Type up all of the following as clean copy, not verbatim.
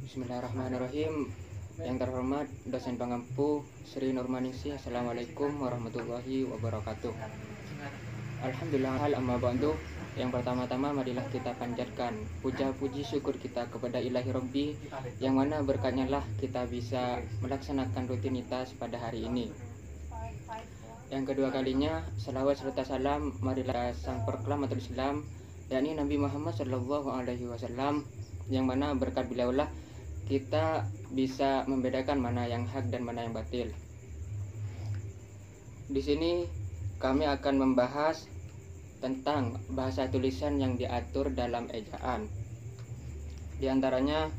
Bismillahirrahmanirrahim. Yang terhormat dosen pengampu Sri Nurmaningsih. Assalamualaikum warahmatullahi wabarakatuh. Alhamdulillah, amma ba'du. Yang pertama-tama marilah kita panjatkan puja puji syukur kita kepada Ilahi Rabbi, yang mana berkatnya lah kita bisa melaksanakan rutinitas pada hari ini. Yang kedua kalinya, salawat serta salam marilah sang proklamator Islam, yakni Nabi Muhammad SAW, yang mana berkat beliau lah kita bisa membedakan mana yang hak dan mana yang batil. Di sini kami akan membahas tentang bahasa tulisan yang diatur dalam ejaan. Di antaranya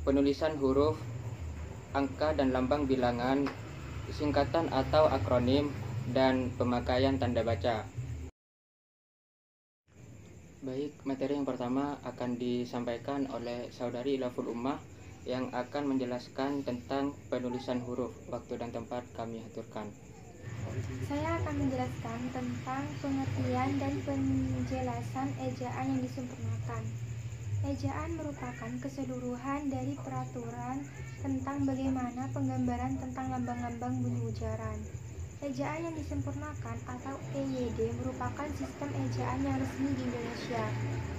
penulisan huruf, angka dan lambang bilangan, singkatan atau akronim, dan pemakaian tanda baca. Baik, materi yang pertama akan disampaikan oleh Saudari Ilaful Ummah yang akan menjelaskan tentang penulisan huruf. Waktu dan tempat kami aturkan. Saya akan menjelaskan tentang pengertian dan penjelasan ejaan yang disempurnakan. Ejaan merupakan keseluruhan dari peraturan tentang bagaimana penggambaran tentang lambang-lambang bunyi ujaran. Ejaan yang disempurnakan atau EYD merupakan sistem ejaan yang resmi di Indonesia.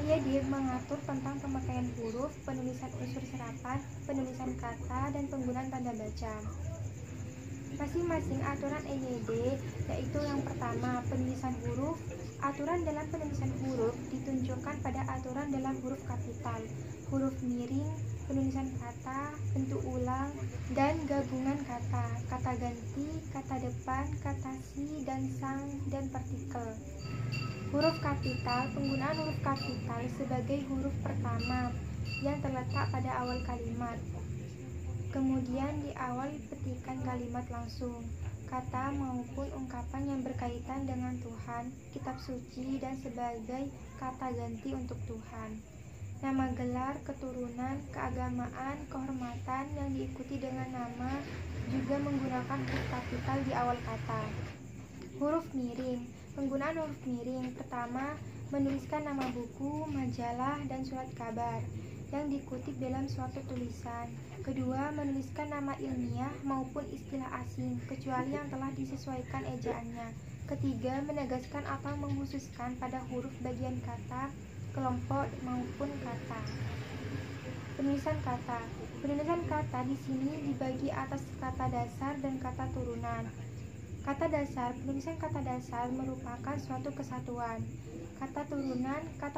EYD mengatur tentang pemakaian huruf, penulisan unsur serapan, penulisan kata, dan penggunaan tanda baca. Masing-masing aturan EYD, yaitu yang pertama, penulisan huruf. Aturan dalam penulisan huruf ditunjukkan pada aturan dalam huruf kapital, huruf miring, penulisan kata, bentuk ulang, dan gabungan kata, kata ganti, kata depan, kata si, dan sang, dan partikel. Huruf kapital, penggunaan huruf kapital sebagai huruf pertama yang terletak pada awal kalimat, kemudian di awal petikan kalimat langsung, kata maupun ungkapan yang berkaitan dengan Tuhan, kitab suci, dan sebagai kata ganti untuk Tuhan. Nama gelar, keturunan, keagamaan, kehormatan yang diikuti dengan nama juga menggunakan huruf kapital di awal kata. Huruf miring. Penggunaan huruf miring pertama, menuliskan nama buku, majalah, dan surat kabar yang dikutip dalam suatu tulisan. Kedua, menuliskan nama ilmiah maupun istilah asing, kecuali yang telah disesuaikan ejaannya. Ketiga, menegaskan atau mengkhususkan pada huruf bagian kata, kelompok maupun kata. Penulisan kata. Penulisan kata di sini dibagi atas kata dasar dan kata turunan. Kata dasar, penulisan kata dasar merupakan suatu kesatuan. Kata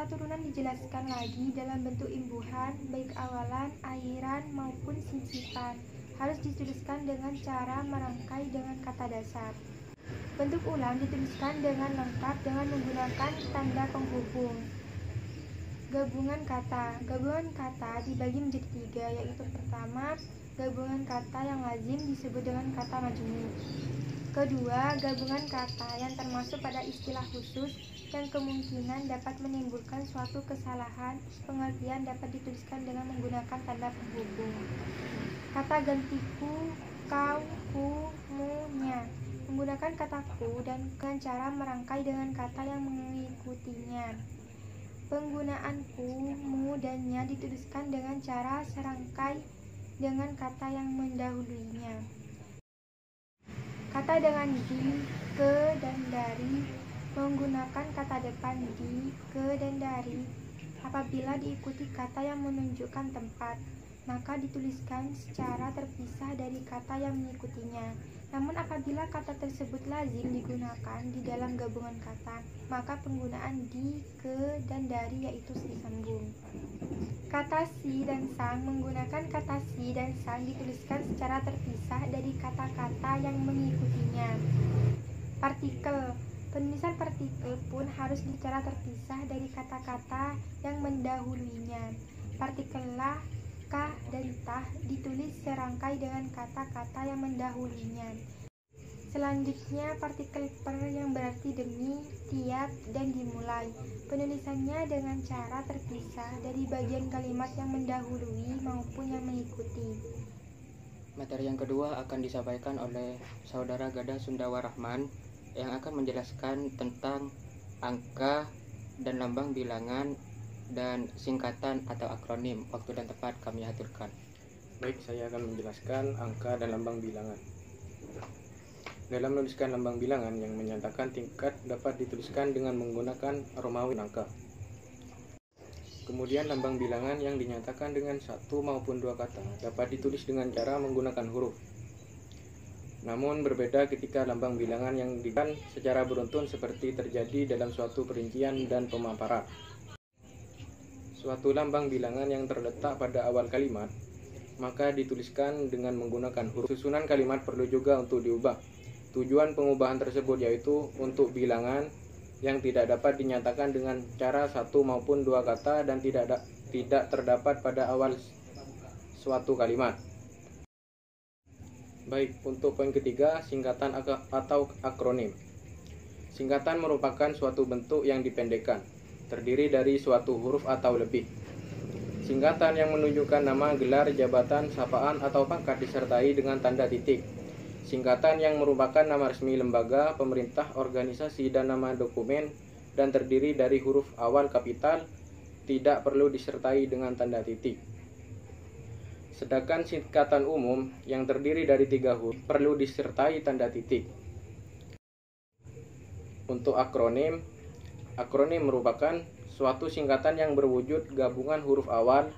turunan dijelaskan lagi dalam bentuk imbuhan, baik awalan, akhiran, maupun sisipan. Harus dituliskan dengan cara merangkai dengan kata dasar. Bentuk ulang dituliskan dengan lengkap dengan menggunakan tanda penghubung. Gabungan kata. Gabungan kata dibagi menjadi tiga, yaitu pertama, gabungan kata yang lazim disebut dengan kata majmuk. Kedua, gabungan kata yang termasuk pada istilah khusus yang kemungkinan dapat menimbulkan suatu kesalahan pengertian dapat dituliskan dengan menggunakan tanda penghubung. Kata ganti ku, kau, ku, mu, nya. Menggunakan kata ku dan dengan cara merangkai dengan kata yang mengikutinya. Penggunaan ku, mu, dan nya dituliskan dengan cara serangkai dengan kata yang mendahuluinya. Kata dengan di, ke, dan dari menggunakan kata depan di, ke, dan dari. Apabila diikuti kata yang menunjukkan tempat, maka dituliskan secara terpisah dari kata yang mengikutinya. Namun apabila kata tersebut lazim digunakan di dalam gabungan kata, maka penggunaan di, ke, dan dari yaitu disambung. Kata si dan sang. Menggunakan kata si dan sang dituliskan secara terpisah dari kata-kata yang mengikutinya. Partikel. Penulisan partikel pun harus secara terpisah dari kata-kata yang mendahuluinya. Partikel lah, kah, dan tah ditulis serangkai dengan kata-kata yang mendahuluinya. Selanjutnya partikel per yang berarti demi, tiap, dan dimulai. Penulisannya dengan cara terpisah dari bagian kalimat yang mendahului maupun yang mengikuti. Materi yang kedua akan disampaikan oleh Saudara Gada Sundawa Rahman yang akan menjelaskan tentang angka dan lambang bilangan dan singkatan atau akronim. Waktu dan tempat kami aturkan. Baik, saya akan menjelaskan angka dan lambang bilangan. Dalam menuliskan lambang bilangan yang menyatakan tingkat dapat dituliskan dengan menggunakan Romawi angka. Kemudian lambang bilangan yang dinyatakan dengan satu maupun dua kata dapat ditulis dengan cara menggunakan huruf. Namun berbeda ketika lambang bilangan yang diberikan secara beruntun seperti terjadi dalam suatu perincian dan pemaparan. Suatu lambang bilangan yang terletak pada awal kalimat, maka dituliskan dengan menggunakan huruf. Susunan kalimat perlu juga untuk diubah. Tujuan pengubahan tersebut yaitu untuk bilangan yang tidak dapat dinyatakan dengan cara satu maupun dua kata dan tidak terdapat pada awal suatu kalimat. Baik, untuk poin ketiga, singkatan atau akronim. Singkatan merupakan suatu bentuk yang dipendekkan, terdiri dari suatu huruf atau lebih. Singkatan yang menunjukkan nama, gelar, jabatan, sapaan, atau pangkat disertai dengan tanda titik. Singkatan yang merupakan nama resmi lembaga, pemerintah, organisasi, dan nama dokumen dan terdiri dari huruf awal kapital tidak perlu disertai dengan tanda titik. Sedangkan singkatan umum yang terdiri dari 3 huruf perlu disertai tanda titik. Untuk akronim, akronim merupakan suatu singkatan yang berwujud gabungan huruf awal,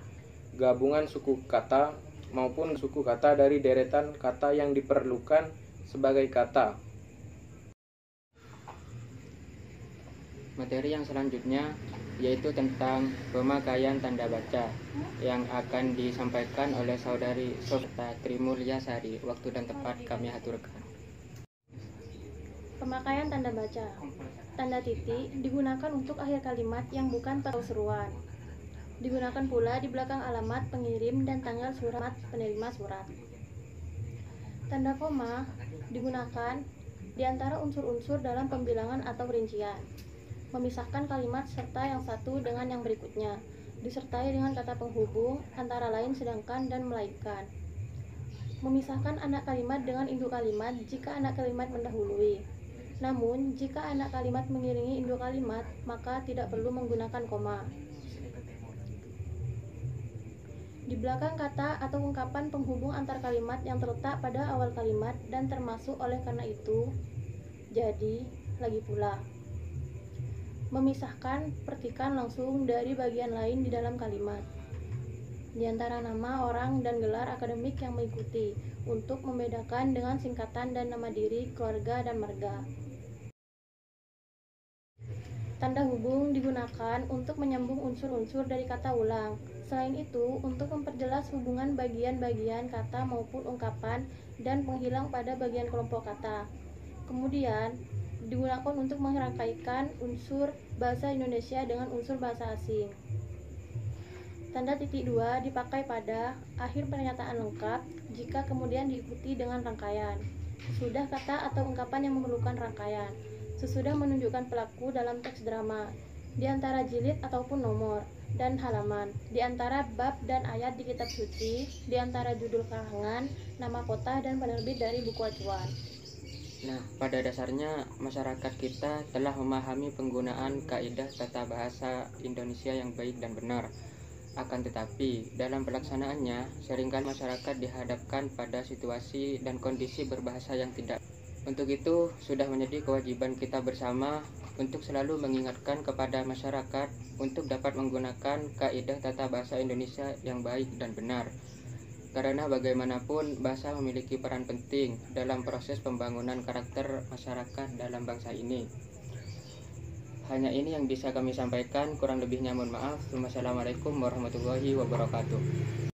gabungan suku kata, maupun suku kata dari deretan kata yang diperlukan sebagai kata. Materi yang selanjutnya yaitu tentang pemakaian tanda baca yang akan disampaikan oleh saudari Softa Trimulyasari. Waktu dan tempat kami aturkan. Pemakaian tanda baca. Tanda titik digunakan untuk akhir kalimat yang bukan seruan. Digunakan pula di belakang alamat pengirim dan tanggal surat penerima surat. Tanda koma digunakan di antara unsur-unsur dalam pembilangan atau rincian. Memisahkan kalimat serta yang satu dengan yang berikutnya, disertai dengan kata penghubung antara lain sedangkan dan melainkan. Memisahkan anak kalimat dengan induk kalimat jika anak kalimat mendahului. Namun, jika anak kalimat mengiringi induk kalimat, maka tidak perlu menggunakan koma. Di belakang kata atau ungkapan penghubung antar kalimat yang terletak pada awal kalimat dan termasuk oleh karena itu, jadi, lagi pula. Memisahkan pertikan langsung dari bagian lain di dalam kalimat. Di antara nama, orang, dan gelar akademik yang mengikuti, untuk membedakan dengan singkatan dan nama diri, keluarga, dan marga. Tanda hubung digunakan untuk menyambung unsur-unsur dari kata ulang. Selain itu, untuk memperjelas hubungan bagian-bagian kata maupun ungkapan dan penghilang pada bagian kelompok kata. Kemudian, digunakan untuk merangkaikan unsur bahasa Indonesia dengan unsur bahasa asing. Tanda titik 2 dipakai pada akhir pernyataan lengkap jika kemudian diikuti dengan rangkaian. Sesudah kata atau ungkapan yang memerlukan rangkaian. Sesudah menunjukkan pelaku dalam teks drama, di antara jilid ataupun nomor, dan halaman, di antara bab dan ayat di kitab suci, di antara judul karangan, nama kota, dan penerbit dari buku acuan. Nah, pada dasarnya masyarakat kita telah memahami penggunaan kaidah tata bahasa Indonesia yang baik dan benar. Akan tetapi, dalam pelaksanaannya, seringkali masyarakat dihadapkan pada situasi dan kondisi berbahasa yang tidak. Untuk itu, sudah menjadi kewajiban kita bersama untuk selalu mengingatkan kepada masyarakat untuk dapat menggunakan kaidah tata bahasa Indonesia yang baik dan benar. Karena bagaimanapun, bahasa memiliki peran penting dalam proses pembangunan karakter masyarakat dalam bangsa ini. Hanya ini yang bisa kami sampaikan, kurang lebihnya mohon maaf. Wassalamualaikum warahmatullahi wabarakatuh.